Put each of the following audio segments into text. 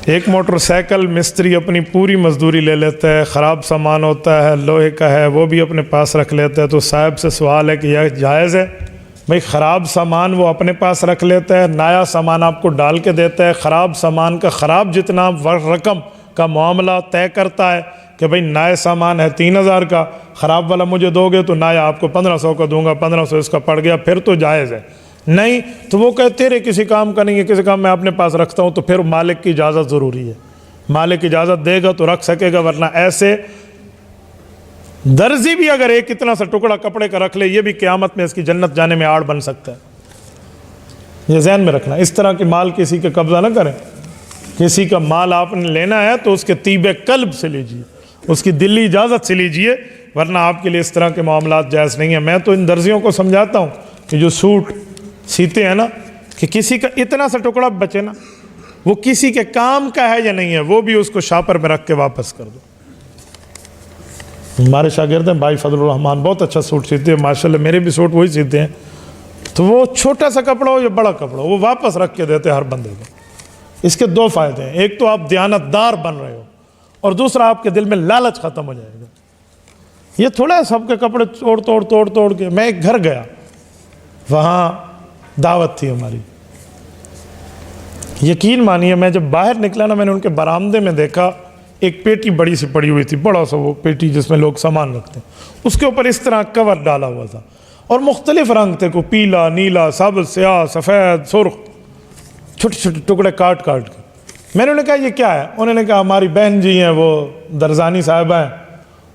ایک motor cycle مستری اپنی پوری مزدوری لے لیتا ہے، خراب سامان ہوتا ہے، لوہے کا ہے، وہ بھی اپنے پاس رکھ لیتا ہے، تو صاحب سے سوال ہے کہ یہ جائز ہے؟ بھئی خراب سامان وہ اپنے پاس رکھ لیتا ہے، نیا سامان آپ کو ڈال کے دیتا ہے، خراب سامان کا خراب جتنا رقم کا معاملہ طے کرتا ہے کہ بھئی نئے سامان ہے 3000 کا، خراب والا مجھے دو گے تو نیا آپ کو 1500 کا دوں گا، 1500 اس کا پڑ گیا، پھر تو جائز ہے۔ نہیں تو وہ کہتے تیرے کسی کام کا نہیں ہے، کسی کام میں اپنے پاس رکھتا ہوں، تو پھر مالک کی اجازت ضروری ہے، مالک اجازت دے گا تو رکھ سکے گا، ورنہ ایسے درزی بھی اگر ایک اتنا سا ٹکڑا کپڑے کا رکھ لے، یہ بھی قیامت میں اس کی جنت جانے میں آڑ بن سکتا ہے۔ یہ ذہن میں رکھنا، اس طرح کی مال کسی کا قبضہ نہ کریں۔ کسی کا مال آپ نے لینا ہے تو اس کے طیب قلب سے لیجئے، اس کی دلی اجازت سے لیجئے، ورنہ آپ کے لیے اس طرح کے معاملات جائز نہیں ہیں۔ میں تو ان درزیوں کو سمجھاتا ہوں کہ جو سوٹ سیتے ہیں نا، کہ کسی کا اتنا سا ٹکڑا بچے نا، وہ کسی کے کام کا ہے یا نہیں ہے، وہ بھی اس کو شاپر میں رکھ کے واپس کر دو۔ ہمارے شاگرد ہیں بھائی فضل الرحمان، بہت اچھا سوٹ سیتے ہیں ماشاءاللہ، میرے بھی سوٹ وہی سیتے ہیں، تو وہ چھوٹا سا کپڑا ہو یا بڑا کپڑا ہو، وہ واپس رکھ کے دیتے ہر بندے کو۔ اس کے دو فائدے ہیں، ایک تو آپ دیانت دار بن رہے ہو، اور دوسرا آپ کے دل میں لالچ ختم ہو جائے گا۔ یہ تھوڑا سب کے کپڑے توڑ کے، میں ایک گھر گیا، وہاں دعوت تھی ہماری، یقین مانیے میں جب باہر نکلا نا، میں نے ان کے برآمدے میں دیکھا ایک پیٹی بڑی سی پڑی ہوئی تھی، بڑا سا وہ پیٹی جس میں لوگ سامان رکھتے ہیں، اس کے اوپر اس طرح کور ڈالا ہوا تھا، اور مختلف رنگ تھے، کوئی پیلا، نیلا، سبز، سیاہ، سفید، سرخ، چھوٹے چھوٹے ٹکڑے کاٹ کے۔ میں نے انہیں کہا یہ کیا ہے؟ انہوں نے کہا ہماری بہن جی ہیں، وہ درزانی صاحبہ ہیں،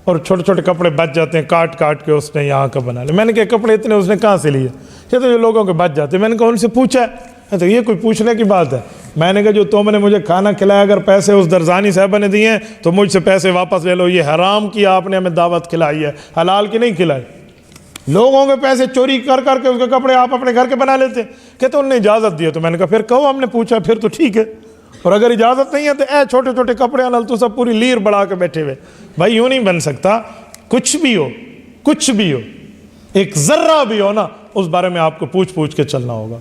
اور چھوٹے چھوٹے کپڑے بچ جاتے ہیں، کاٹ کے اس نے یہاں کا بنا لیا۔ میں نے کہا کپڑے اتنے اس نے کہاں سے لیے؟ کہتے ہیں جو لوگوں کے بچ جاتے ہیں۔ میں نے کہا ان سے پوچھا ہے؟ تو یہ کوئی پوچھنے کی بات ہے؟ میں نے کہا جو تم نے مجھے کھانا کھلایا، اگر پیسے اس درزانی صاحبہ نے دیے ہیں تو مجھ سے پیسے واپس لے لو، یہ حرام کیا آپ نے ہمیں دعوت کھلائی ہے، حلال کی نہیں کھلائی۔ لوگوں کے پیسے چوری کر کے اس کے کپڑے آپ اپنے گھر کے بنا لیتے۔ کہتے انہوں نے اجازت دی ہے، تو میں نے کہا پھر کہو ہم نے پوچھا، پھر تو ٹھیک ہے، اور اگر اجازت نہیں ہے تو اے چھوٹے چھوٹے کپڑے انل تو سب پوری لیر بڑھا کے بیٹھے ہوئے۔ بھائی یوں نہیں بن سکتا، کچھ بھی ہو، ایک ذرہ بھی ہو نا، اس بارے میں آپ کو پوچھ کے چلنا ہوگا۔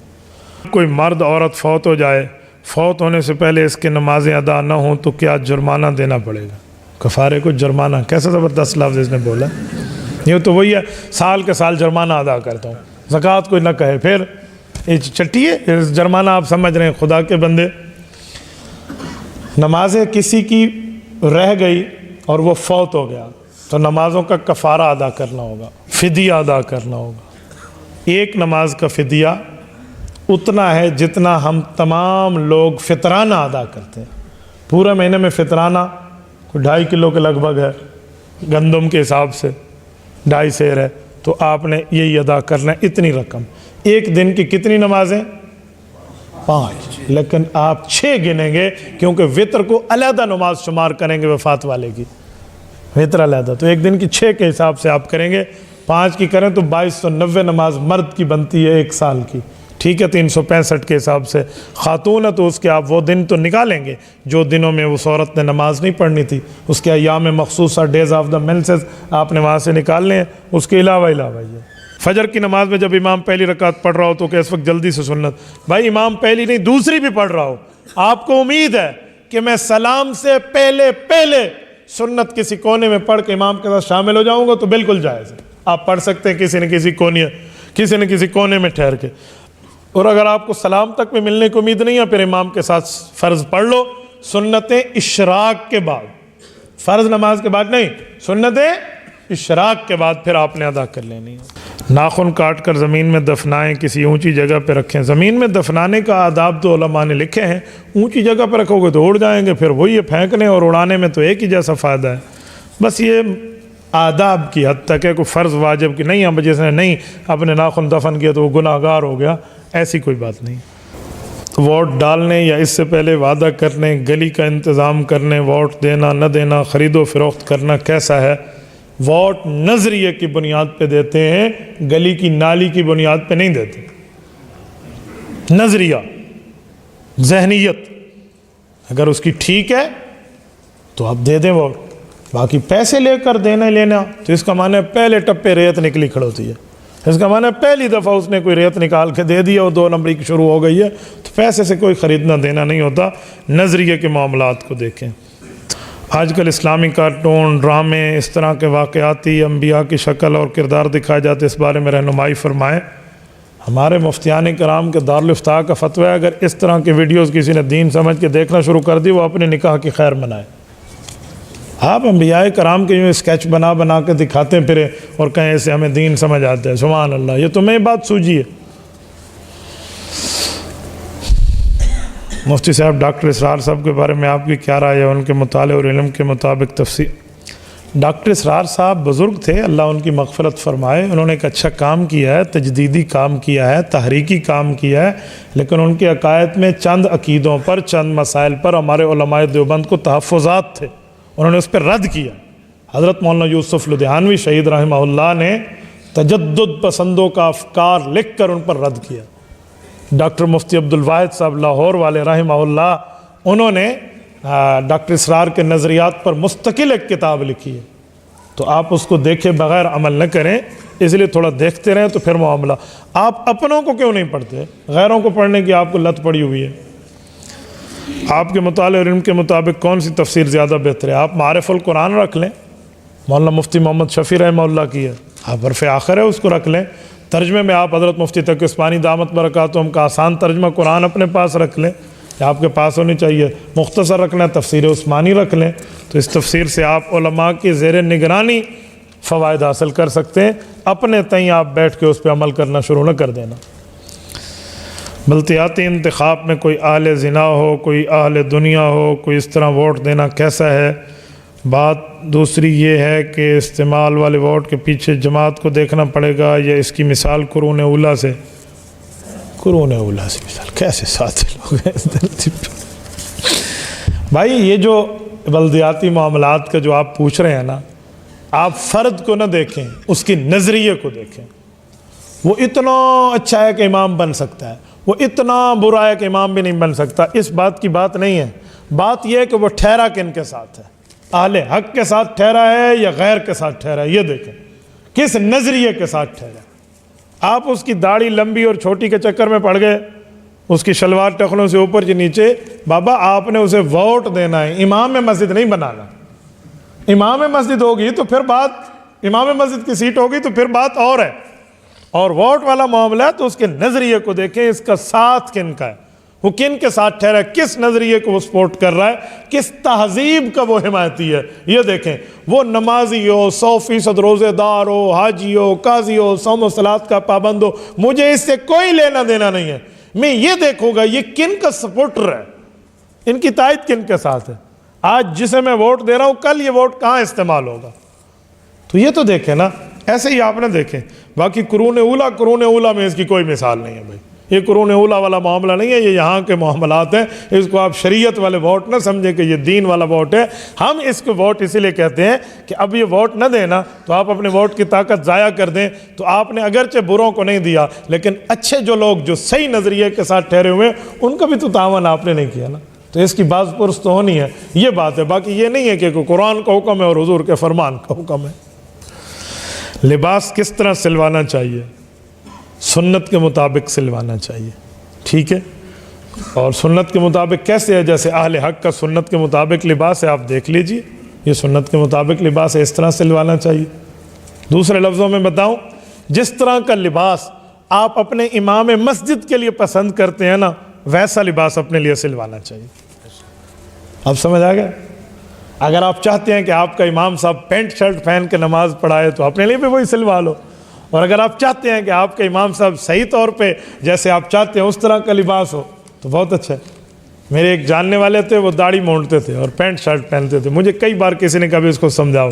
کوئی مرد عورت فوت ہو جائے، فوت ہونے سے پہلے اس کے نمازیں ادا نہ ہوں تو کیا جرمانہ دینا پڑے گا؟ کفارے کو جرمانہ، کیسا زبردست لفظ اس نے بولا۔ یہ تو وہی ہے، سال کے سال جرمانہ ادا کرتا ہوں، زکوٰۃ کوئی نہ کہے، پھر چٹیے جرمانہ آپ سمجھ رہے ہیں۔ خدا کے بندے، نمازیں کسی کی رہ گئی اور وہ فوت ہو گیا تو نمازوں کا کفارہ ادا کرنا ہوگا، فدیہ ادا کرنا ہوگا۔ ایک نماز کا فدیہ اتنا ہے جتنا ہم تمام لوگ فطرانہ ادا کرتے ہیں۔ پورے مہینے میں فطرانہ 2.5 کلو کے لگ بھگ ہے، گندم کے حساب سے 2.5 سیر ہے، تو آپ نے یہی ادا کرنا ہے، اتنی رقم۔ ایک دن کی کتنی نمازیں؟ 5، لیکن آپ 6 گنیں گے، کیونکہ وطر کو علیحدہ نماز شمار کریں گے وفات والے کی، وطر علیحدہ، تو ایک دن کی 6 کے حساب سے آپ کریں گے۔ 5 کی کریں تو 2290 نماز مرد کی بنتی ہے ایک سال کی، ٹھیک ہے، 365 کے حساب سے۔ خاتون ہے تو اس کے آپ وہ دن تو نکالیں گے جو دنوں میں اس عورت نے نماز نہیں پڑھنی تھی، اس کے ایام مخصوصہ، ڈیز آف دا مینسز آپ نے وہاں سے نکالنے ہیں۔ اس کے علاوہ یہ فجر کی نماز میں جب امام پہلی رکعت پڑھ رہا ہو تو کہ اس وقت جلدی سے سنت، بھائی امام پہلی نہیں دوسری بھی پڑھ رہا ہو، آپ کو امید ہے کہ میں سلام سے پہلے سنت کسی کونے میں پڑھ کے امام کے ساتھ شامل ہو جاؤں گا، تو بالکل جائز ہے، آپ پڑھ سکتے ہیں کسی نہ کسی کونے میں ٹھہر کے۔ اور اگر آپ کو سلام تک میں ملنے کی امید نہیں ہے، پھر امام کے ساتھ فرض پڑھ لو، سنتیں اشراق کے بعد، فرض نماز کے بعد نہیں، سنتیں اشراق کے بعد پھر آپ نے ادا کر لینی ہے۔ ناخن کاٹ کر زمین میں دفنائیں، کسی اونچی جگہ پہ رکھیں۔ زمین میں دفنانے کا آداب تو علماء نے لکھے ہیں، اونچی جگہ پہ رکھو گے تو اڑ جائیں گے، پھر وہی ہے، پھینکنے اور اڑانے میں تو ایک ہی جیسا فائدہ ہے۔ بس یہ آداب کی حد تک ہے، کوئی فرض واجب کی نہیں، ہم جس نے نہیں اپنے ناخن دفن کیا تو وہ گناہ گار ہو گیا، ایسی کوئی بات نہیں۔ ووٹ ڈالنے یا اس سے پہلے وعدہ کرنے، گلی کا انتظام کرنے، ووٹ دینا نہ دینا، خرید و فروخت کرنا کیسا ہے؟ ووٹ نظریے کی بنیاد پہ دیتے ہیں، گلی کی نالی کی بنیاد پہ نہیں دیتے۔ نظریہ، ذہنیت اگر اس کی ٹھیک ہے تو آپ دے دیں ووٹ، باقی پیسے لے کر دینا لینا تو اس کا معنی ہے پہلے ٹپے ریت نکلی کھڑ ہوتی ہے، اس کا معنی پہلی دفعہ اس نے کوئی ریت نکال کے دے دیا اور 2 نمبری کی شروع ہو گئی ہے، تو پیسے سے کوئی خریدنا دینا نہیں ہوتا، نظریے کے معاملات کو دیکھیں۔ آج کل اسلامی کارٹون، ڈرامے، اس طرح کے واقعاتی انبیاء کی شکل اور کردار دکھائے جاتے، اس بارے میں رہنمائی فرمائیں۔ ہمارے مفتیان کرام کے دارالافتاء کا فتویٰ ہے، اگر اس طرح کی ویڈیوز کسی نے دین سمجھ کے دیکھنا شروع کر دی، وہ اپنے نکاح کی خیر منائے۔ آپ انبیاء کرام کے یوں اسکیچ بنا بنا کے دکھاتے پھرے اور کہیں ایسے ہمیں دین سمجھ آتا ہے، سبحان اللہ، یہ تمہیں بات سوجی ہے۔ مفتی صاحب ڈاکٹر اسرار صاحب کے بارے میں آپ کی کیا رائے ہے؟ ان کے مطالعے اور علم کے مطابق تفسیر۔ ڈاکٹر اسرار صاحب بزرگ تھے، اللہ ان کی مغفرت فرمائے، انہوں نے ایک اچھا کام کیا ہے، تجدیدی کام کیا ہے، تحریکی کام کیا ہے، لیکن ان کے عقائد میں چند عقیدوں پر، چند مسائل پر ہمارے علماء دیوبند کو تحفظات تھے، انہوں نے اس پر رد کیا۔ حضرت مولانا یوسف لدھیانوی شہید رحمہ اللہ نے تجدد پسندوں کا افکار لکھ کر ان پر رد کیا۔ ڈاکٹر مفتی عبدالواحد صاحب لاہور والے رحمہ اللہ، انہوں نے ڈاکٹر اسرار کے نظریات پر مستقل ایک کتاب لکھی ہے، تو آپ اس کو دیکھے بغیر عمل نہ کریں، اس لیے تھوڑا دیکھتے رہیں تو پھر معاملہ۔ آپ اپنوں کو کیوں نہیں پڑھتے؟ غیروں کو پڑھنے کی آپ کو لت پڑی ہوئی ہے۔ آپ کے مطالعے اور علم کے مطابق کون سی تفسیر زیادہ بہتر ہے؟ آپ معارف القرآن رکھ لیں، مولانا مفتی محمد شفیع رحمہ اللہ کی ہے، آپ عرف آخر ہے اس کو رکھ لیں۔ ترجمے میں آپ حضرت مفتی تقی عثمانی دامت برکاتہم کا آسان ترجمہ قرآن اپنے پاس رکھ لیں، آپ کے پاس ہونی چاہیے۔ مختصر رکھنا ہے تفسیر عثمانی رکھ لیں، تو اس تفسیر سے آپ علماء کی زیر نگرانی فوائد حاصل کر سکتے ہیں، اپنے تئیں آپ بیٹھ کے اس پہ عمل کرنا شروع نہ کر دینا۔ بلدیاتی انتخاب میں کوئی اہل زنا ہو، کوئی اہل دنیا ہو، کوئی اس طرح ووٹ دینا کیسا ہے؟ بات دوسری یہ ہے کہ استعمال والے ووٹ کے پیچھے جماعت کو دیکھنا پڑے گا، یا اس کی مثال قرون اولیٰ سے؟ قرون اولیٰ سے مثال کیسے ساتھ لوگ ہیں؟ بھائی یہ جو بلدیاتی معاملات کا جو آپ پوچھ رہے ہیں نا، آپ فرد کو نہ دیکھیں، اس کی نظریے کو دیکھیں۔ وہ اتنا اچھا ہے کہ امام بن سکتا ہے، وہ اتنا برا ہے کہ امام بھی نہیں بن سکتا، اس بات کی بات نہیں ہے۔ بات یہ ہے کہ وہ ٹھہرا کن کے ساتھ ہے، اہل حق کے ساتھ ٹھہرا ہے یا غیر کے ساتھ ٹھہرا ہے، یہ دیکھیں کس نظریے کے ساتھ ٹھہرا۔ آپ اس کی داڑھی لمبی اور چھوٹی کے چکر میں پڑ گئے، اس کی شلوار ٹخنوں سے اوپر سے نیچے، بابا آپ نے اسے ووٹ دینا ہے، امام مسجد نہیں بنانا۔ امام مسجد ہوگی تو پھر بات، امام مسجد کی سیٹ ہوگی تو پھر بات اور ہے، اور ووٹ والا معاملہ ہے تو اس کے نظریے کو دیکھیں، اس کا ساتھ کن کا ہے، وہ کن کے ساتھ ٹھہرا ہے، کس نظریے کو وہ سپورٹ کر رہا ہے، کس تہذیب کا وہ حمایتی ہے، یہ دیکھیں۔ وہ نمازی ہو، 100% روزے دار ہو، حاجی ہو، قاضی ہو، صوم و صلات کا پابند ہو، مجھے اس سے کوئی لینا دینا نہیں ہے، میں یہ دیکھوں گا یہ کن کا سپورٹر ہے، ان کی تائید کن کے ساتھ ہے۔ آج جسے میں ووٹ دے رہا ہوں، کل یہ ووٹ کہاں استعمال ہوگا، تو یہ تو دیکھیں نا، ایسے ہی آپ نے دیکھیں۔ باقی قرون اولیٰ میں اس کی کوئی مثال نہیں ہے بھائی، یہ قرون اولیٰ والا معاملہ نہیں ہے، یہ یہاں کے معاملات ہیں، اس کو آپ شریعت والے ووٹ نہ سمجھیں کہ یہ دین والا ووٹ ہے۔ ہم اس کو ووٹ اسی لیے کہتے ہیں کہ اب یہ ووٹ نہ دینا تو آپ اپنے ووٹ کی طاقت ضائع کر دیں، تو آپ نے اگرچہ بروں کو نہیں دیا، لیکن اچھے جو لوگ جو صحیح نظریے کے ساتھ ٹھہرے ہوئے ان کا بھی تو تعاون آپ نے نہیں کیا نا، تو اس کی باز پرس تو ہونی ہے، یہ بات ہے۔ باقی یہ نہیں ہے کہ قرآن کا حکم ہے اور حضور کے فرمان کا حکم ہے۔ لباس کس طرح سلوانا چاہیے؟ سنت کے مطابق سلوانا چاہیے، ٹھیک ہے، اور سنت کے مطابق کیسے ہے؟ جیسے اہل حق کا سنت کے مطابق لباس ہے، آپ دیکھ لیجئے، یہ سنت کے مطابق لباس ہے، اس طرح سلوانا چاہیے۔ دوسرے لفظوں میں بتاؤں، جس طرح کا لباس آپ اپنے امام مسجد کے لیے پسند کرتے ہیں نا، ویسا لباس اپنے لیے سلوانا چاہیے۔ اب سمجھ آ گیا؟ اگر آپ چاہتے ہیں کہ آپ کا امام صاحب پینٹ شرٹ پہن کے نماز پڑھائے تو اپنے لیے بھی وہی سلوا لو، اور اگر آپ چاہتے ہیں کہ آپ کے امام صاحب صحیح طور پہ جیسے آپ چاہتے ہیں اس طرح کا لباس ہو تو بہت اچھا ہے۔ میرے ایک جاننے والے تھے، وہ داڑھی مونڈتے تھے اور پینٹ شرٹ پہنتے تھے، مجھے کئی بار کسی نے کہا بھی اس کو سمجھاؤ،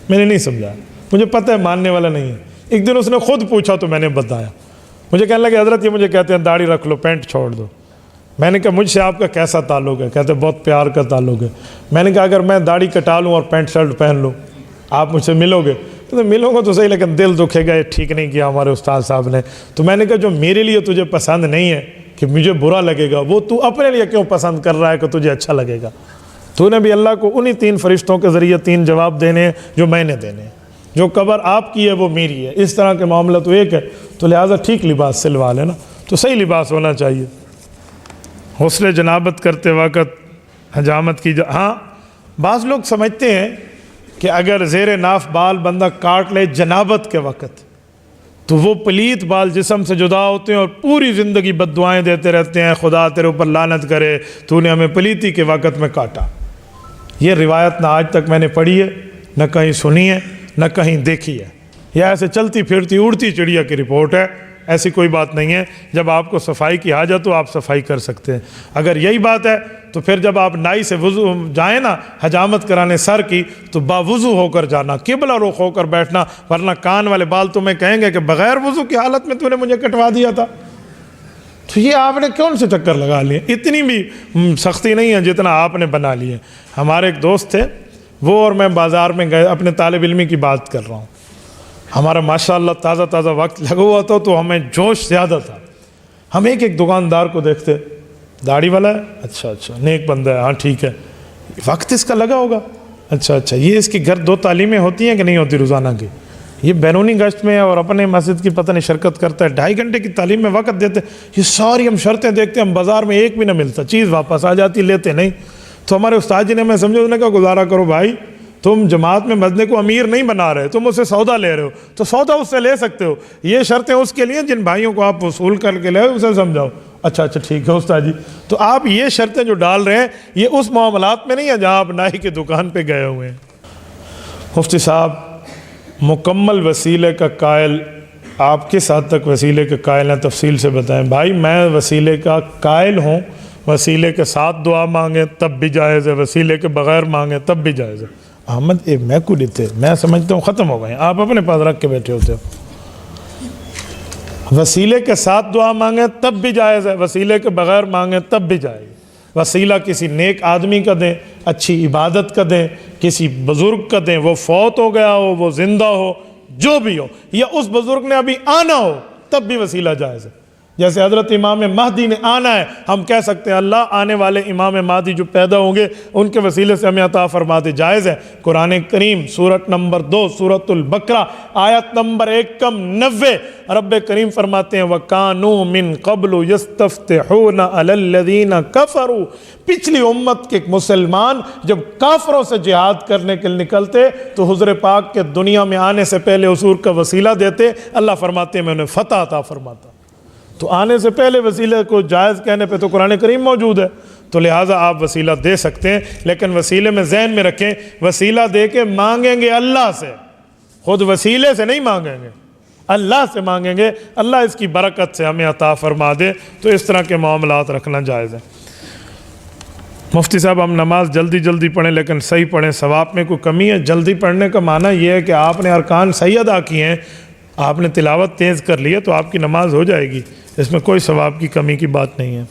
میں نے نہیں سمجھایا، مجھے پتہ ہے ماننے والا نہیں ہے۔ ایک دن اس نے خود پوچھا تو میں نے بتایا، مجھے کہنے لگے حضرت یہ مجھے کہتے ہیں داڑھی رکھ لو، پینٹ چھوڑ دو۔ میں نے کہا مجھ سے آپ کا کیسا تعلق ہے؟ کہتے بہت پیار کا تعلق ہے۔ میں نے کہا اگر میں داڑھی کٹا لوں اور پینٹ شرٹ پہن لوں آپ مجھ سے ملو گے؟ تو ملوں گا تو صحیح، لیکن دل دکھے گا، یہ ٹھیک نہیں کیا ہمارے استاد صاحب نے۔ تو میں نے کہا جو میرے لیے تجھے پسند نہیں ہے کہ مجھے برا لگے گا، وہ تو اپنے لیے کیوں پسند کر رہا ہے کہ تجھے اچھا لگے گا؟ تو نے بھی اللہ کو انہی 3 فرشتوں کے ذریعے 3 جواب دینے ہیں جو میں نے دینے ہیں۔ جو قبر آپ کی ہے وہ میری ہے، اس طرح کے معاملہ تو ایک ہے، تو لہٰذا ٹھیک لباس سلوا لینا، تو صحیح لباس ہونا چاہیے۔ غسل جنابت کرتے وقت حجامت کی ہاں بعض لوگ سمجھتے ہیں کہ اگر زیر ناف بال بندہ کاٹ لے جنابت کے وقت تو وہ پلیت بال جسم سے جدا ہوتے ہیں اور پوری زندگی بد دعائیں دیتے رہتے ہیں، خدا تیرے اوپر لعنت کرے، تو نے ہمیں پلیتی کے وقت میں کاٹا۔ یہ روایت نہ آج تک میں نے پڑھی ہے، نہ کہیں سنی ہے، نہ کہیں دیکھی ہے، یہ ایسے چلتی پھرتی اڑتی چڑیا کی رپورٹ ہے، ایسی کوئی بات نہیں ہے۔ جب آپ کو صفائی کی حاجت ہو آپ صفائی کر سکتے ہیں۔ اگر یہی بات ہے تو پھر جب آپ نائی سے وضو جائیں نا حجامت کرانے سر کی، تو باوضو ہو کر جانا، قبلہ رخ ہو کر بیٹھنا، ورنہ کان والے بال تمہیں کہیں گے کہ بغیر وضو کی حالت میں تو نے مجھے کٹوا دیا تھا۔ تو یہ آپ نے کون سے چکر لگا لیے؟ اتنی بھی سختی نہیں ہے جتنا آپ نے بنا لی ہے۔ ہمارے ایک دوست تھے، وہ اور میں بازار میں گئے، اپنے طالب علمی کی بات کر رہا ہوں، ہمارا ماشاءاللہ تازہ تازہ وقت لگا ہوا تھا تو ہمیں جوش زیادہ تھا۔ ہم ایک دکاندار کو دیکھتے، داڑھی والا ہے، اچھا نیک بندہ ہے، ہاں ٹھیک ہے، وقت اس کا لگا ہوگا، اچھا یہ اس کی گھر 2 تعلیمیں ہوتی ہیں کہ نہیں ہوتی روزانہ کی؟ یہ بیرونی گشت میں اور اپنے مسجد کی پتہ نہیں شرکت کرتا ہے، 2.5 گھنٹے کی تعلیم میں وقت دیتے، یہ ساری ہم شرطیں دیکھتے ہیں، ہم بازار میں ایک بھی نہ ملتا، چیز واپس آ جاتی، لیتے نہیں۔ تو ہمارے استاد جی نے ہمیں سمجھا، انہوں نے کہا گزارا کرو بھائی، تم جماعت میں بندے کو امیر نہیں بنا رہے، تم اس سے سودا لے رہے ہو، تو سودا اس سے لے سکتے ہو، یہ شرطیں اس کے لیے جن بھائیوں کو آپ وصول کر کے لے اسے سمجھاؤ۔ اچھا ٹھیک ہے استاد جی، تو آپ یہ شرطیں جو ڈال رہے ہیں یہ اس معاملات میں نہیں ہے جہاں آپ نائی کی دکان پہ گئے ہوئے ہیں۔ مفتی صاحب، مکمل وسیلے کا قائل، آپ کس حد تک وسیلے کے قائل ہیں تفصیل سے بتائیں؟ بھائی میں وسیلے کا قائل ہوں، وسیلے کے ساتھ دعا مانگیں تب بھی جائز ہے، وسیلے کے بغیر مانگیں تب بھی جائز ہے۔ احمد میں کو لیتے، میں سمجھتا ہوں ختم ہو گئے، آپ اپنے پاس رکھ کے بیٹھے ہوتے ہو۔ وسیلے کے ساتھ دعا مانگیں تب بھی جائز ہے، وسیلے کے بغیر مانگیں تب بھی جائز ہے۔ وسیلہ کسی نیک آدمی کا دیں، اچھی عبادت کا دیں، کسی بزرگ کا دیں، وہ فوت ہو گیا ہو، وہ زندہ ہو، جو بھی ہو، یا اس بزرگ نے ابھی آنا ہو تب بھی وسیلہ جائز ہے۔ جیسے حضرت امام مہدی نے آنا ہے، ہم کہہ سکتے ہیں اللہ آنے والے امام مہدی جو پیدا ہوں گے ان کے وسیلے سے ہمیں عطا فرما دے، جائز ہے۔ قرآن کریم سورت نمبر 2 سورۃ البقرہ آیت نمبر 190 رب کریم فرماتے ہیں وَكَانُوا مِن قَبْلُ يَسْتَفْتِحُونَ عَلَى الَّذِينَ كَفَرُوا، پچھلی امت کے مسلمان جب کافروں سے جہاد کرنے کے لیے نکلتے تو حضور پاک کے دنیا میں آنے سے پہلے حضور کا وسیلہ دیتے، اللہ فرماتے ہیں میں انہیں فتح عطا فرماتا۔ تو آنے سے پہلے وسیلے کو جائز کہنے پہ تو قرآن کریم موجود ہے، تو لہٰذا آپ وسیلہ دے سکتے ہیں، لیکن وسیلے میں ذہن میں رکھیں وسیلہ دے کے مانگیں گے اللہ سے، خود وسیلے سے نہیں مانگیں گے، اللہ سے مانگیں گے، اللہ اس کی برکت سے ہمیں عطا فرما دے، تو اس طرح کے معاملات رکھنا جائز ہے۔ مفتی صاحب ہم نماز جلدی پڑھیں لیکن صحیح پڑھیں، ثواب میں کوئی کمی ہے؟ جلدی پڑھنے کا معنی یہ ہے کہ آپ نے ارکان صحیح ادا کیے ہیں، آپ نے تلاوت تیز کر لی ہے تو آپ کی نماز ہو جائے گی، اس میں کوئی ثواب کی کمی کی بات نہیں ہے۔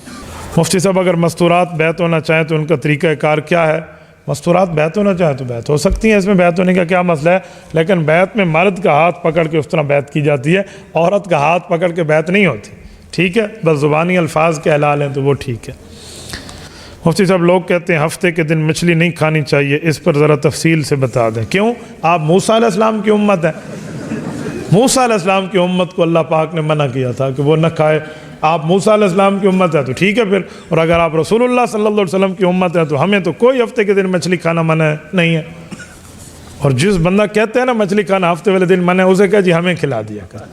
مفتی صاحب اگر مستورات بیعت ہونا چاہیں تو ان کا طریقہ کار کیا ہے؟ مستورات بیعت ہونا چاہیں تو بیعت ہو سکتی ہیں، اس میں بیعت ہونے کا کیا مسئلہ ہے، لیکن بیعت میں مرد کا ہاتھ پکڑ کے اس طرح بیعت کی جاتی ہے، عورت کا ہاتھ پکڑ کے بیعت نہیں ہوتی، ٹھیک ہے، بس زبانی الفاظ کے حلال ہیں تو وہ ٹھیک ہے۔ مفتی صاحب لوگ کہتے ہیں ہفتے کے دن مچھلی نہیں کھانی چاہیے، اس پر ذرا تفصیل سے بتا دیں۔ کیوں؟ آپ موسیٰ علیہ السلام کی امت ہیں، موسیٰ علیہ السلام کی امت کو اللہ پاک نے منع کیا تھا کہ وہ نہ کھائے، آپ موسیٰ علیہ السلام کی امت ہے تو ٹھیک ہے پھر، اور اگر آپ رسول اللہ صلی اللہ علیہ وسلم کی امت ہے تو ہمیں تو کوئی ہفتے کے دن مچھلی کھانا منع نہیں ہے، اور جس بندہ کہتے ہیں نا مچھلی کھانا ہفتے والے دن منع ہے، اسے کہا جی ہمیں کھلا دیا کر،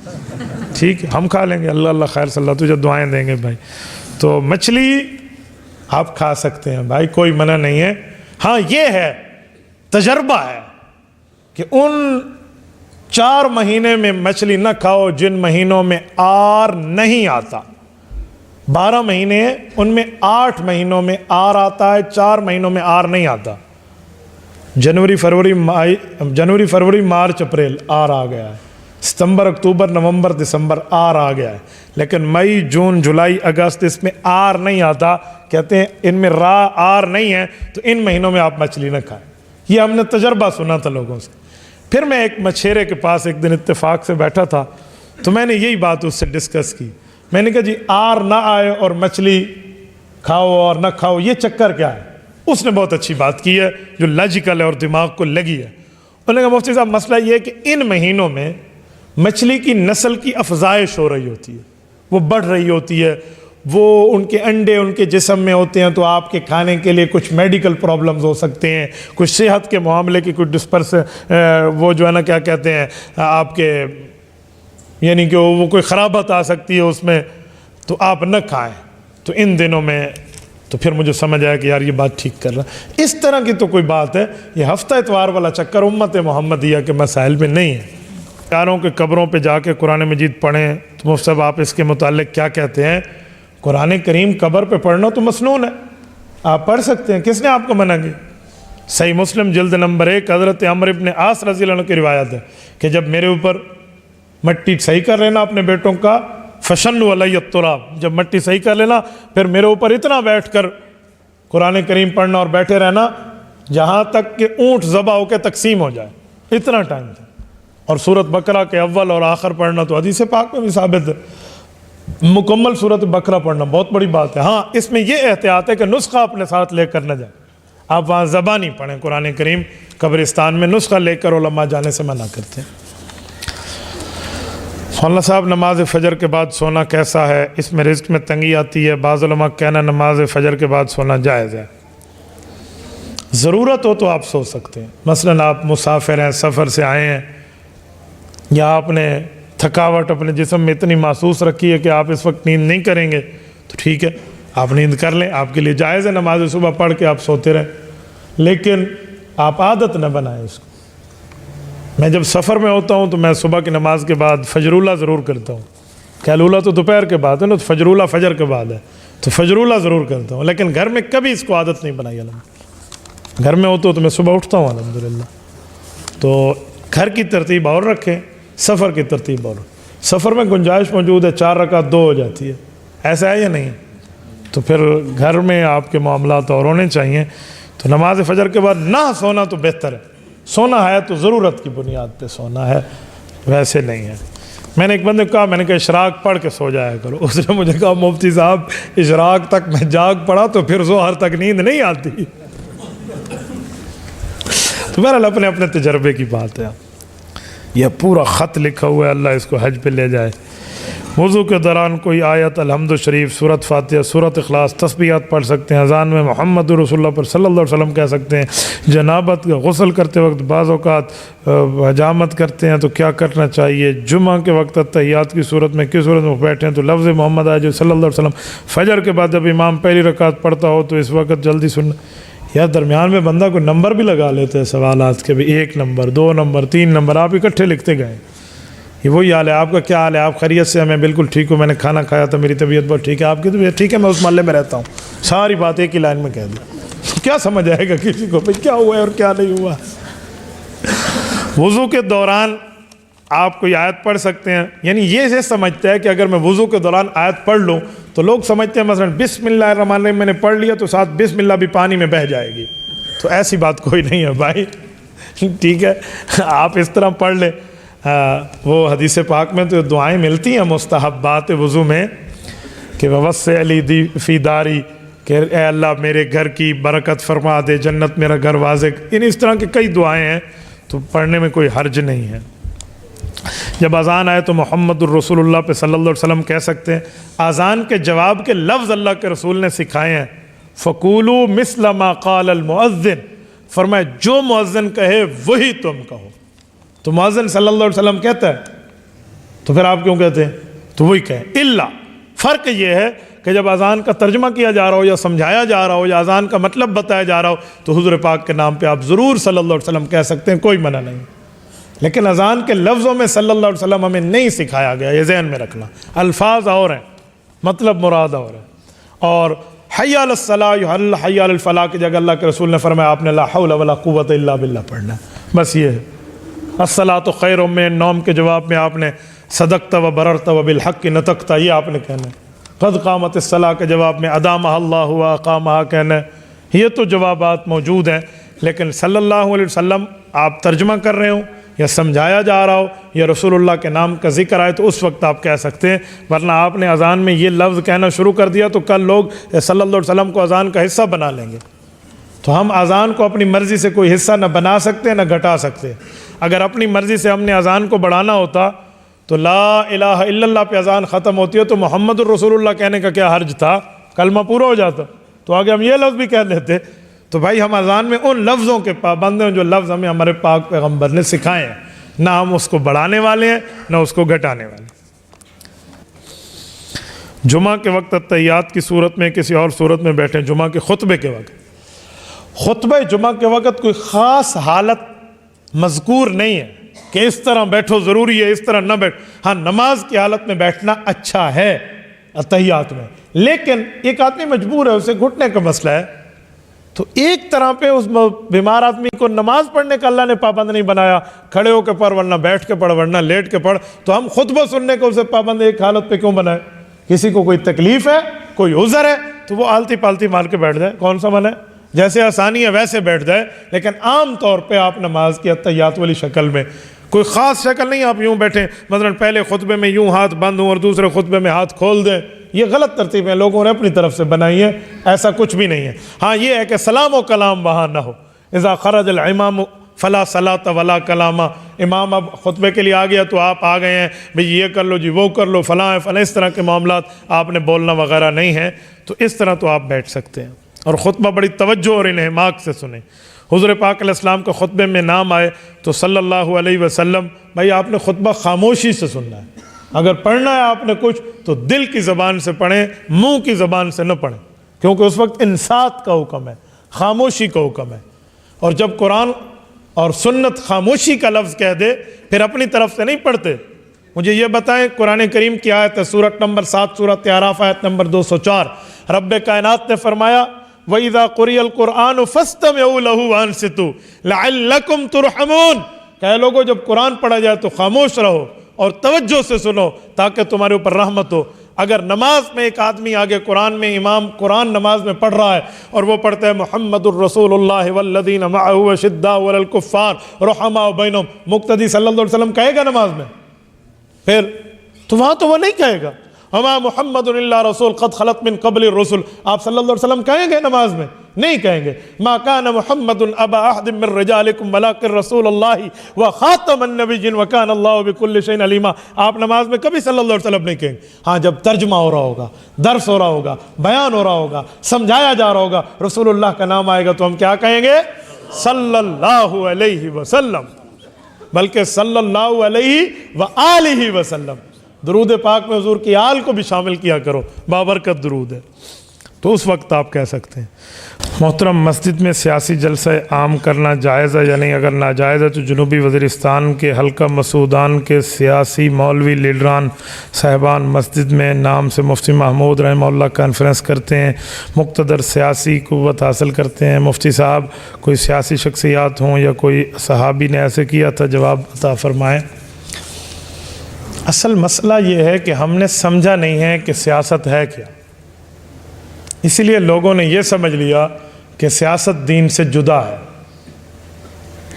ٹھیک ہے ہم کھا لیں گے، اللہ خیر صلی اللہ تجھے دعائیں دیں گے بھائی۔ تو مچھلی آپ کھا سکتے ہیں بھائی، کوئی منع نہیں ہے، ہاں یہ ہے تجربہ ہے کہ ان 4 مہینے میں مچھلی نہ کھاؤ جن مہینوں میں آر نہیں آتا، 12 مہینے ہیں ان میں 8 مہینوں میں آر آتا ہے، 4 مہینوں میں آر نہیں آتا، جنوری فروری مارچ اپریل آر آ گیا ہے، ستمبر اکتوبر نومبر دسمبر آر آ گیا ہے، لیکن مئی جون جولائی اگست اس میں آر نہیں آتا، کہتے ہیں ان میں آر نہیں ہے، تو ان مہینوں میں آپ مچھلی نہ کھائیں، یہ ہم نے تجربہ سنا تھا لوگوں سے۔ پھر میں ایک مچھیرے کے پاس ایک دن اتفاق سے بیٹھا تھا تو میں نے یہی بات اس سے ڈسکس کی، میں نے کہا جی آر نہ آئے اور مچھلی کھاؤ اور نہ کھاؤ یہ چکر کیا ہے؟ اس نے بہت اچھی بات کی ہے جو لاجیکل ہے اور دماغ کو لگی ہے، انہوں نے کہا مفتی صاحب مسئلہ یہ ہے کہ ان مہینوں میں مچھلی کی نسل کی افزائش ہو رہی ہوتی ہے، وہ بڑھ رہی ہوتی ہے، وہ ان کے انڈے ان کے جسم میں ہوتے ہیں، تو آپ کے کھانے کے لیے کچھ میڈیکل پرابلمز ہو سکتے ہیں، کچھ صحت کے معاملے کی کچھ ڈسپرس وہ جو ہے نا کیا کہتے ہیں آپ کے، یعنی کہ وہ کوئی خرابت آ سکتی ہے اس میں، تو آپ نہ کھائیں۔ تو ان دنوں میں تو پھر مجھے سمجھ آیا کہ یار یہ بات ٹھیک کر رہا، اس طرح کی تو کوئی بات ہے، یہ ہفتہ اتوار والا چکر امت محمدیہ کے مسائل میں نہیں ہے۔ یاروں کے قبروں پہ جا کے قرآن مجید پڑھیں تو مفتی صاحب آپ اس کے متعلق کیا کہتے ہیں؟ قرآن کریم قبر پہ پڑھنا تو مسنون ہے، آپ پڑھ سکتے ہیں، کس نے آپ کو منع کیا؟ صحیح مسلم جلد نمبر 1 حضرت عمرو بن عاص رضی اللہ عنہ کی روایت ہے کہ جب میرے اوپر مٹی صحیح کر لینا اپنے بیٹوں کا، فشنوا علی التراب، جب مٹی صحیح کر لینا پھر میرے اوپر اتنا بیٹھ کر قرآن کریم پڑھنا اور بیٹھے رہنا جہاں تک کہ اونٹ ذبح ہو کے تقسیم ہو جائے، اتنا ٹائم تھا۔ اور سورۃ بقرہ کے اول اور آخر پڑھنا تو حدیث پاک میں بھی ثابت ہے، مکمل سورۃ بقرہ پڑھنا بہت بڑی بات ہے۔ ہاں اس میں یہ احتیاط ہے کہ نسخہ اپنے ساتھ لے کر نہ جائیں، آپ وہاں ذبح نہیں پڑھیں قرآن کریم قبرستان میں، نسخہ لے کر علماء جانے سے منع کرتے ہیں۔ مولانا صاحب نماز فجر کے بعد سونا کیسا ہے؟ اس میں رزق میں تنگی آتی ہے، بعض علماء کہنا نماز فجر کے بعد سونا جائز ہے، ضرورت ہو تو آپ سو سکتے ہیں، مثلا آپ مسافر ہیں، سفر سے آئے ہیں، یا آپ نے تھکاوٹ اپنے جسم میں اتنی محسوس رکھی ہے کہ آپ اس وقت نیند نہیں کریں گے تو ٹھیک ہے، آپ نیند کر لیں، آپ کے لیے جائز ہے، نماز صبح پڑھ کے آپ سوتے رہیں، لیکن آپ عادت نہ بنائیں اس کو۔ میں جب سفر میں ہوتا ہوں تو میں صبح کی نماز کے بعد فجرولہ ضرور کرتا ہوں، قیلولہ تو دوپہر کے بعد ہے نا، تو فجرولہ فجر کے بعد ہے، تو فجرولہ ضرور کرتا ہوں، لیکن گھر میں کبھی اس کو عادت نہیں بنائی الحمدللہ۔ گھر میں ہوتا ہوں تو میں صبح اٹھتا ہوں الحمدللہ، تو گھر کی ترتیب اور رکھیں، سفر کی ترتیب اور، سفر میں گنجائش موجود ہے 4 رکعت 2 ہو جاتی ہے، ایسا ہے یا نہیں؟ تو پھر گھر میں آپ کے معاملات اور ہونے چاہیے، تو نماز فجر کے بعد نہ سونا تو بہتر ہے، سونا ہے تو ضرورت کی بنیاد پہ سونا ہے، ویسے نہیں ہے۔ میں نے ایک بندے کو کہا، میں نے کہا اشراق پڑھ کے سو جایا کرو، اس نے مجھے کہا مفتی صاحب اشراق تک میں جاگ پڑا تو پھر ظہر تک نیند نہیں آتی۔ تو بہرحال اپنے اپنے تجربے کی بات ہے، یہ پورا خط لکھا ہوا ہے، اللہ اس کو حج پہ لے جائے۔ وضو کے دوران کوئی آیت، الحمد شریف، سورۃ فاتحہ، سورۃ اخلاص، تسبیحات پڑھ سکتے ہیں، اذان میں محمد رسول اللہ پر صلی اللہ علیہ وسلم کہہ سکتے ہیں، جنابت غسل کرتے وقت بعض اوقات حجامت کرتے ہیں تو کیا کرنا چاہیے، جمعہ کے وقت تحیات کی صورت میں کس صورت میں بیٹھیں تو لفظ محمد آئے جو صلی اللہ علیہ وسلم، فجر کے بعد جب امام پہلی رکعت پڑھتا ہو تو اس وقت جلدی سننا، یا درمیان میں بندہ کوئی نمبر بھی لگا لیتے ہیں سوالات کے، بھی 1 نمبر 2 نمبر 3 نمبر آپ اکٹھے لکھتے گئے، یہ وہی حال ہے، آپ کا کیا حال ہے، آپ خیریت سے ہیں؟ میں بالکل ٹھیک ہوں، میں نے کھانا کھایا تھا، میری طبیعت بہت ٹھیک ہے، آپ کی طبیعت ٹھیک ہے، میں اس محلے میں رہتا ہوں، ساری بات ایک ہی لائن میں کہہ دوں، کیا سمجھ آئے گا کسی کو بھائی کیا ہوا ہے اور کیا نہیں ہوا۔ وضو کے دوران آپ کوئی آیت پڑھ سکتے ہیں، یعنی یہ سمجھتا ہے کہ اگر میں وضو کے دوران آیت پڑھ لوں تو لوگ سمجھتے ہیں مثلا بسم اللہ الرحمن الرحیم میں نے پڑھ لیا تو ساتھ بسم اللہ بھی پانی میں بہہ جائے گی، تو ایسی بات کوئی نہیں ہے بھائی، ٹھیک ہے، آپ اس طرح پڑھ لیں۔ وہ حدیث پاک میں تو دعائیں ملتی ہیں مستحبات وضو میں کہ وَوَسِّعْ لِي فِي دَارِي، کہ اے اللہ میرے گھر کی برکت فرما دے، جنت میرا گھر واضح، یعنی اس طرح کی کئی دعائیں ہیں، تو پڑھنے میں کوئی حرج نہیں ہے۔ جب اذان آئے تو محمد الرسول اللہ پہ صلی اللہ علیہ وسلم کہہ سکتے ہیں، اذان کے جواب کے لفظ اللہ کے رسول نے سکھائے ہیں، فَقُولُوا مِثْلَ مَا قَالَ الْمُؤَذِّنُ، فرمایا جو مؤذن کہے وہی تم کہو، تو مؤذن صلی اللہ علیہ وسلم کہتا ہے تو پھر آپ کیوں کہتے ہیں؟ تو وہی کہیں، الا فرق یہ ہے کہ جب اذان کا ترجمہ کیا جا رہا ہو یا سمجھایا جا رہا ہو یا اذان کا مطلب بتایا جا رہا ہو تو حضور پاک کے نام پہ آپ ضرور صلی اللہ علیہ وسلم کہہ سکتے ہیں، کوئی منع نہیں، لیکن اذان کے لفظوں میں صلی اللہ علیہ وسلم ہمیں نہیں سکھایا گیا، یہ ذہن میں رکھنا، الفاظ اور ہیں مطلب مراد اور ہے۔ اور حی علی الصلاۃ حی علی الفلاح کی جگہ اللہ کے رسول نے فرمایا آپ نے لا حول ولا قوت الا باللہ پڑھنا ہے، بس یہ ہے۔ الصلاۃ خیر من النوم کے جواب میں آپ نے صدقت و بررت و بالحق نطقت یہ آپ نے کہنا ہے، قد قامت الصلاۃ کے جواب میں ادامہ اللہ و اقامہ کہنا ہے، یہ تو جوابات موجود ہیں، لیکن صلی اللہ علیہ وسلم آپ ترجمہ کر رہے ہوں یا سمجھایا جا رہا ہو یا رسول اللہ کے نام کا ذکر آئے تو اس وقت آپ کہہ سکتے ہیں، ورنہ آپ نے اذان میں یہ لفظ کہنا شروع کر دیا تو کل لوگ صلی اللہ علیہ وسلم کو اذان کا حصہ بنا لیں گے، تو ہم اذان کو اپنی مرضی سے کوئی حصہ نہ بنا سکتے نہ گھٹا سکتے. اگر اپنی مرضی سے ہم نے اذان کو بڑھانا ہوتا تو لا الہ الا اللہ پہ اذان ختم ہوتی ہے تو محمد الرسول اللہ کہنے کا کیا حرج تھا؟ کلمہ پورا ہو جاتا. تو آگے ہم یہ لفظ بھی کہہ لیتے. تو بھائی ہم اذان میں ان لفظوں کے پابند ہیں جو لفظ ہمیں ہمارے پاک پیغمبر نے سکھائے ہیں. نہ ہم اس کو بڑھانے والے ہیں نہ اس کو گھٹانے والے. جمعہ کے وقت اتحیات کی صورت میں کسی اور صورت میں بیٹھیں. جمعہ کے خطبے کے وقت، خطبہ جمعہ کے وقت کوئی خاص حالت مذکور نہیں ہے کہ اس طرح بیٹھو ضروری ہے، اس طرح نہ بیٹھ. ہاں نماز کی حالت میں بیٹھنا اچھا ہے اتحیات میں، لیکن ایک آدمی مجبور ہے، اسے گھٹنے کا مسئلہ ہے، تو ایک طرح پہ اس بیمار آدمی کو نماز پڑھنے کا اللہ نے پابند نہیں بنایا. کھڑے ہو کے پڑھ، ورنہ بیٹھ کے پڑھ، ورنہ لیٹ کے پڑھ. تو ہم خطبہ سننے کو اسے پابند ایک حالت پہ کیوں بنائے؟ کسی کو کوئی تکلیف ہے، کوئی عذر ہے تو وہ آلتی پالتی مار کے بیٹھ جائے. کون سا من ہے؟ جیسے آسانی ہے ویسے بیٹھ جائے. لیکن عام طور پہ آپ نماز کی اتحیات والی شکل میں کوئی خاص شکل نہیں، آپ یوں بیٹھیں، مثلا پہلے خطبے میں یوں ہاتھ بند ہوں اور دوسرے خطبے میں ہاتھ کھول دیں. یہ غلط ترتیب ہے، لوگوں نے اپنی طرف سے بنائی ہے، ایسا کچھ بھی نہیں ہے. ہاں یہ ہے کہ سلام و کلام وہاں نہ ہو. اذا خرج الامام فلا صلاۃ ولا کلام. امام اب خطبے کے لیے آ گیا تو آپ آ گئے ہیں، بھئی یہ کر لو جی، وہ کر لو، فلاں ہے فلاں، اس طرح کے معاملات آپ نے بولنا وغیرہ نہیں ہے. تو اس طرح تو آپ بیٹھ سکتے ہیں اور خطبہ بڑی توجہ اور انہماک سے سنیں. حضور پاک علیہ السلام کا خطبے میں نام آئے تو صلی اللہ علیہ وسلم، بھائی آپ نے خطبہ خاموشی سے سننا ہے. اگر پڑھنا ہے آپ نے کچھ تو دل کی زبان سے پڑھیں، منہ کی زبان سے نہ پڑھیں، کیونکہ اس وقت انصات کا حکم ہے، خاموشی کا حکم ہے. اور جب قرآن اور سنت خاموشی کا لفظ کہہ دے پھر اپنی طرف سے نہیں پڑھتے. مجھے یہ بتائیں قرآن کریم کی آیت ہے سورۃ نمبر 7 سورۃ اعراف آیت نمبر 204. رب کائنات نے فرمایا وَإِذَا قُرِئَ الْقُرْآنُ فَاسْتَمِعُوا لَهُ وَأَنصِتُوا لَعَلَّكُمْ تُرْحَمُونَ. کہ لوگوں جب قرآن پڑھا جائے تو خاموش رہو اور توجہ سے سنو تاکہ تمہارے اوپر رحمت ہو. اگر نماز میں ایک آدمی آگے قرآن میں، امام قرآن نماز میں پڑھ رہا ہے اور وہ پڑھتا ہے محمد الرسول اللہ والذین معہ اشداء علی الکفار رحماء بینہم، مقتدی صلی اللہ علیہ وسلم کہے گا نماز میں؟ پھر تو وہاں تو وہ نہیں کہے گا. وما محمد الا رسول قد خلت من قبل الرسل، آپ صلی اللہ علیہ وسلم کہیں گے نماز میں؟ نہیں کہیں گے. ما کان محمد ابا احد من رجالکم ولکن رسول اللہ وخاتم النبیین وکان اللہ بکل شیء علیما. آپ نماز میں کبھی صلی اللہ علیہ وسلم نہیں کہیں گے. ہاں جب ترجمہ ہو رہا ہوگا، درس ہو رہا ہوگا، بیان ہو رہا ہوگا، سمجھایا جا رہا ہوگا، رسول اللہ کا نام آئے گا تو ہم کیا کہیں گے؟ صلی اللہ علیہ وسلم، بلکہ صلی اللہ علیہ وآلہ وسلم. درود پاک میں حضور کی آل کو بھی شامل کیا کرو، بابرکت درود ہے. تو اس وقت آپ کہہ سکتے ہیں. محترم، مسجد میں سیاسی جلسہ عام کرنا جائز ہے یا نہیں؟ اگر ناجائز ہے تو جنوبی وزیرستان کے حلقہ مسعودان کے سیاسی مولوی لیڈران صاحبان مسجد میں نام سے مفتی محمود رحمہ اللہ کانفرنس کرتے ہیں، مقتدر سیاسی قوت حاصل کرتے ہیں. مفتی صاحب کوئی سیاسی شخصیات ہوں یا کوئی صحابی نے ایسے کیا تھا؟ جواب عطا فرمائیں. اصل مسئلہ یہ ہے کہ ہم نے سمجھا نہیں ہے کہ سیاست ہے کیا. اسی لیے لوگوں نے یہ سمجھ لیا کہ سیاست دین سے جدا ہے.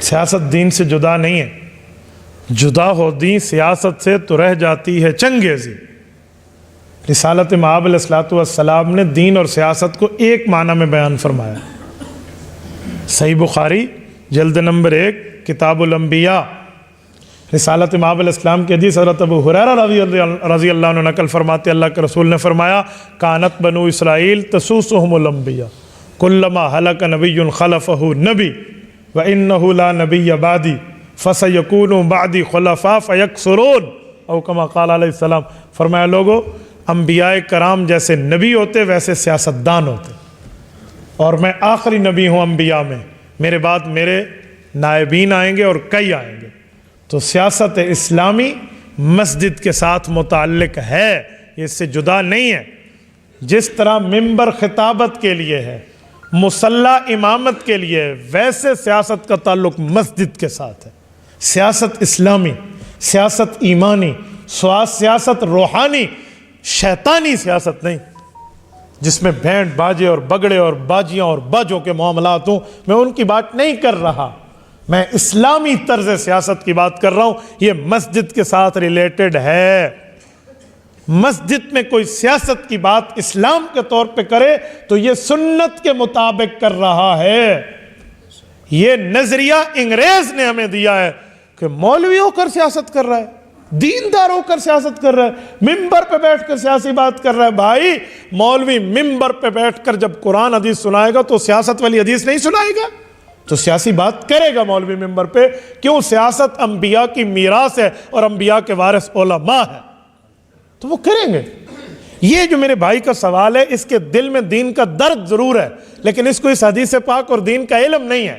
سیاست دین سے جدا نہیں ہے. جدا ہو دین سیاست سے تو رہ جاتی ہے چنگیزی. رسالت مآب علیہ الصلوۃ والسلام نے دین اور سیاست کو ایک معنی میں بیان فرمایا. صحیح بخاری جلد نمبر 1 کتاب الانبیاء، رسالت مآب علیہ السلام کی حدیث حضرت ابو ہریرہ رضی اللہ عنہ نقل فرماتے اللہ کے رسول نے فرمایا کانت بنو اسرائیل تسوسهم الانبیاء کلما ہلک نبی خلفہ نبی وانہ لا نبی بعدی فسیکون بعدی خلفاء فیکثرون او کما قال علیہ السلام. فرمایا لوگو، انبیاء کرام جیسے نبی ہوتے ویسے سیاستدان ہوتے، اور میں آخری نبی ہوں انبیاء میں، میرے بعد میرے نائبین آئیں گے اور کئی آئیں گے. تو سیاست اسلامی مسجد کے ساتھ متعلق ہے، یہ اس سے جدا نہیں ہے. جس طرح ممبر خطابت کے لیے ہے، مصلی امامت کے لیے ہے، ویسے سیاست کا تعلق مسجد کے ساتھ ہے. سیاست اسلامی، سیاست ایمانی، سیاست روحانی، شیطانی سیاست نہیں جس میں بھینٹ باجے اور بگڑے اور باجیاں اور باجوں کے معاملات ہوں. میں ان کی بات نہیں کر رہا، میں اسلامی طرز سیاست کی بات کر رہا ہوں. یہ مسجد کے ساتھ ریلیٹڈ ہے. مسجد میں کوئی سیاست کی بات اسلام کے طور پہ کرے تو یہ سنت کے مطابق کر رہا ہے. یہ نظریہ انگریز نے ہمیں دیا ہے کہ مولوی ہو کر سیاست کر رہا ہے, دیندار ہو کر سیاست کر رہا ہے, ممبر پہ بیٹھ کر سیاسی بات کر رہا ہے. بھائی مولوی ممبر پہ بیٹھ کر جب قرآن حدیث سنائے گا تو سیاست والی حدیث نہیں سنائے گا, تو سیاسی بات کرے گا مولوی ممبر پہ. کیوں؟ سیاست انبیاء کی میراث ہے اور انبیاء کے وارث علماء ہے, تو وہ کریں گے. یہ جو میرے بھائی کا سوال ہے, اس کے دل میں دین کا درد ضرور ہے, لیکن اس کو اس حدیث پاک اور دین کا علم نہیں ہے.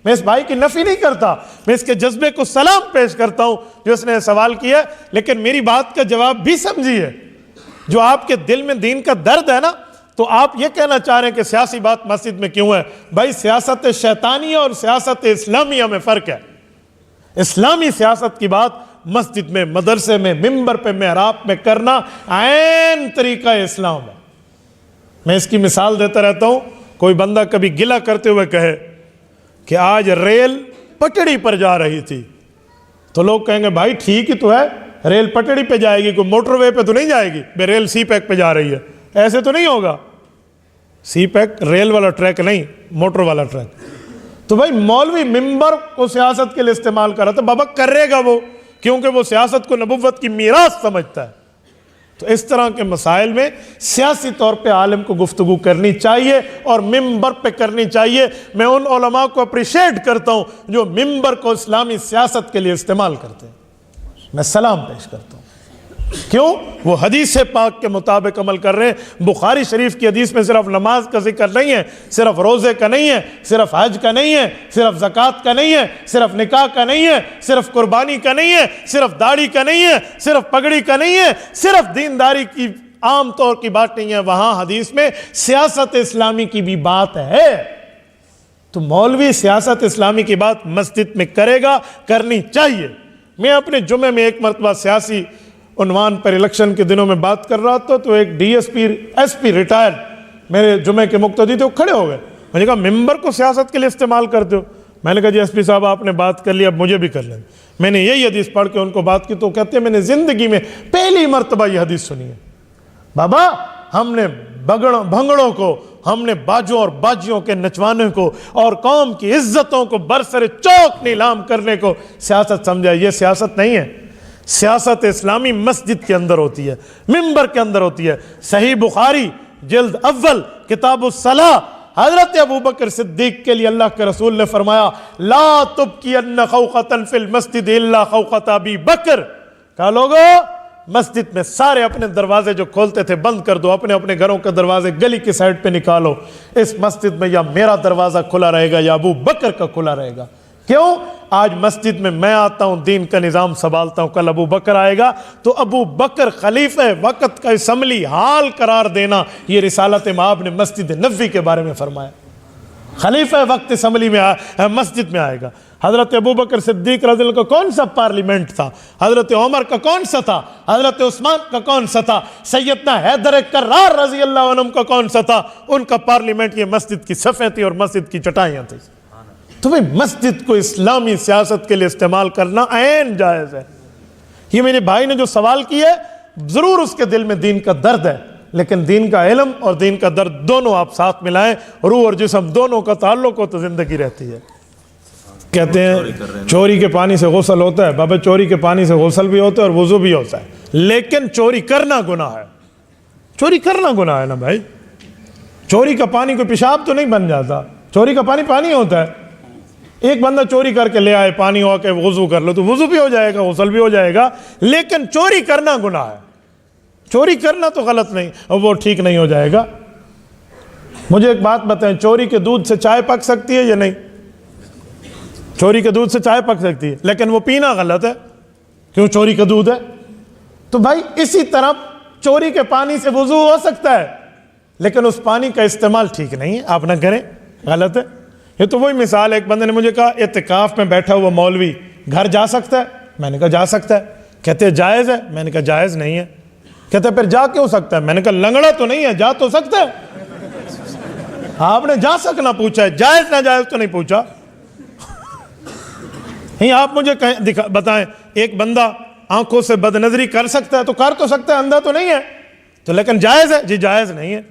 میں اس بھائی کی نفی نہیں کرتا, میں اس کے جذبے کو سلام پیش کرتا ہوں جو اس نے سوال کیا, لیکن میری بات کا جواب بھی سمجھیے. جو آپ کے دل میں دین کا درد ہے نا, تو آپ یہ کہنا چاہ رہے ہیں کہ سیاسی بات مسجد میں کیوں ہے. بھائی سیاست شیطانیہ اور سیاست اسلامیہ میں فرق ہے. اسلامی سیاست کی بات مسجد میں, مدرسے میں, ممبر پہ, محراب میں کرنا عین طریقہ اسلام ہے. میں اس کی مثال دیتا رہتا ہوں. کوئی بندہ کبھی گلہ کرتے ہوئے کہے کہ آج ریل پٹڑی پر جا رہی تھی, تو لوگ کہیں گے بھائی ٹھیک ہی تو ہے, ریل پٹڑی پہ جائے گی, کوئی موٹر وے پہ تو نہیں جائے گی. بے ریل سی پیک پہ جا رہی ہے, ایسے تو نہیں ہوگا. سی پیک ریل والا ٹریک نہیں, موٹر والا ٹریک. تو بھائی مولوی ممبر کو سیاست کے لیے استعمال کر رہا تھا, بابا کرے گا وہ, کیونکہ وہ سیاست کو نبوت کی میراث سمجھتا ہے. تو اس طرح کے مسائل میں سیاسی طور پہ عالم کو گفتگو کرنی چاہیے اور ممبر پہ کرنی چاہیے. میں ان علماء کو اپریشیٹ کرتا ہوں جو ممبر کو اسلامی سیاست کے لیے استعمال کرتے ہیں. میں سلام پیش کرتا ہوں. کیوں؟ وہ حدیث پاک کے مطابق عمل کر رہے ہیں. بخاری شریف کی حدیث میں صرف نماز کا ذکر نہیں ہے, صرف روزے کا نہیں ہے, صرف حج کا نہیں ہے, صرف زکوٰۃ کا نہیں ہے, صرف نکاح کا نہیں ہے, صرف قربانی کا نہیں ہے, صرف داڑھی کا نہیں ہے, صرف پگڑی کا نہیں ہے, صرف دینداری کی عام طور کی بات نہیں ہے. وہاں حدیث میں سیاست اسلامی کی بھی بات ہے. تو مولوی سیاست اسلامی کی بات مسجد میں کرے گا, کرنی چاہیے. میں اپنے جمعے میں ایک مرتبہ سیاسی عنوان پر الیکشن کے دنوں میں بات کر رہا تھا, تو ایک ایس پی ریٹائر میرے جمعے کے مقتدی تھے, وہ کھڑے ہو گئے. میں نے کہا ممبر کو سیاست کے لیے استعمال کرتے ہو؟ میں نے کہا جی ایس پی صاحب آپ نے بات کر لی, اب مجھے بھی کر لیں. میں نے یہی حدیث پڑھ کے ان کو بات کی, تو کہتے ہیں میں نے زندگی میں پہلی مرتبہ یہ حدیث سنی ہے. بابا ہم نے بھنگڑوں کو, ہم نے باجوں اور باجیوں کے نچوانے کو اور قوم کی عزتوں کو برسر چوک نیلام کرنے کو سیاست سمجھا. یہ سیاست نہیں ہے. سیاست اسلامی مسجد کے اندر ہوتی ہے, ممبر کے اندر ہوتی ہے. صحیح بخاری جلد اول کتاب الصلاۃ, حضرت ابوبکر صدیق کے لیے اللہ کے رسول نے فرمایا لا تبکین خوخۃ فی المسجد الا خوخۃ ابی بکر. کہا لوگو مسجد میں سارے اپنے دروازے جو کھولتے تھے بند کر دو, اپنے اپنے گھروں کے دروازے گلی کی سائڈ پہ نکالو. اس مسجد میں یا میرا دروازہ کھلا رہے گا یا ابو بکر کا کھلا رہے گا. کیوں؟ آج مسجد میں آتا ہوں, دین کا نظام سنبھالتا ہوں, کل ابو بکر آئے گا, تو ابو بکر خلیفہ وقت کا اسمبلی حال قرار دینا, یہ رسالت مآب نے مسجد نبوی کے بارے میں فرمایا. خلیفہ وقت اسمبلی میں مسجد میں آئے گا. حضرت ابو بکر صدیق رضی اللہ کا کون سا پارلیمنٹ تھا؟ حضرت عمر کا کون سا تھا؟ حضرت عثمان کا کون سا تھا؟ سیدنا حیدر کرار رضی اللہ عنہ کا کون سا تھا؟ ان کا پارلیمنٹ یہ مسجد کی صفیں تھی اور مسجد کی چٹائیاں تھیں. تو بھئی مسجد کو اسلامی سیاست کے لیے استعمال کرنا عین جائز ہے. یہ میرے بھائی نے جو سوال کیا ہے, ضرور اس کے دل میں دین کا درد ہے, لیکن دین کا علم اور دین کا درد دونوں آپ ساتھ ملائیں, روح اور جسم دونوں کا تعلق ہو تو زندگی رہتی ہے. کہتے ہیں چوری کے پانی سے غسل ہوتا ہے. بابا چوری کے پانی سے غسل بھی ہوتا ہے اور وضو بھی ہوتا ہے, لیکن چوری کرنا گناہ ہے. چوری کرنا گناہ ہے نا بھائی. چوری کا پانی کوئی پیشاب تو نہیں بن جاتا, چوری کا پانی پانی ہوتا ہے. ایک بندہ چوری کر کے لے آئے, پانی ہو کے وضو کر لو تو وضو بھی ہو جائے گا, غسل بھی ہو جائے گا, لیکن چوری کرنا گناہ ہے. چوری کرنا تو غلط نہیں, اور وہ ٹھیک نہیں ہو جائے گا. مجھے ایک بات بتائیں, چوری کے دودھ سے چائے پک سکتی ہے یا نہیں؟ چوری کے دودھ سے چائے پک سکتی ہے, لیکن وہ پینا غلط ہے. کیوں؟ چوری کا دودھ ہے. تو بھائی اسی طرح چوری کے پانی سے وضو ہو سکتا ہے, لیکن اس پانی کا استعمال ٹھیک نہیں ہے, آپ نہ کریں, غلط ہے. یہ تو وہی مثال ہے, ایک بندے نے مجھے کہا اعتکاف میں بیٹھا ہوا مولوی گھر جا سکتا ہے؟ میں نے کہا جا سکتا ہے. کہتے ہیں جائز ہے؟ میں نے کہا جائز نہیں ہے. کہتے ہیں پھر جا کیوں سکتا ہے؟ میں نے کہا لنگڑا تو نہیں ہے, جا تو سکتا ہے. آپ نے جا سکنا پوچھا ہے, جائز نہ جائز تو نہیں پوچھا. آپ مجھے بتائیں, ایک بندہ آنکھوں سے بد نظری کر سکتا ہے تو کر تو سکتا ہے، اندھا تو نہیں ہے، تو لیکن جائز ہے؟ جی جائز نہیں ہے۔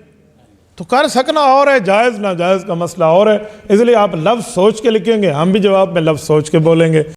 تو کر سکنا اور ہے، جائز ناجائز کا مسئلہ اور ہے، اس لیے آپ لفظ سوچ کے لکھیں گے، ہم بھی جواب میں لفظ سوچ کے بولیں گے۔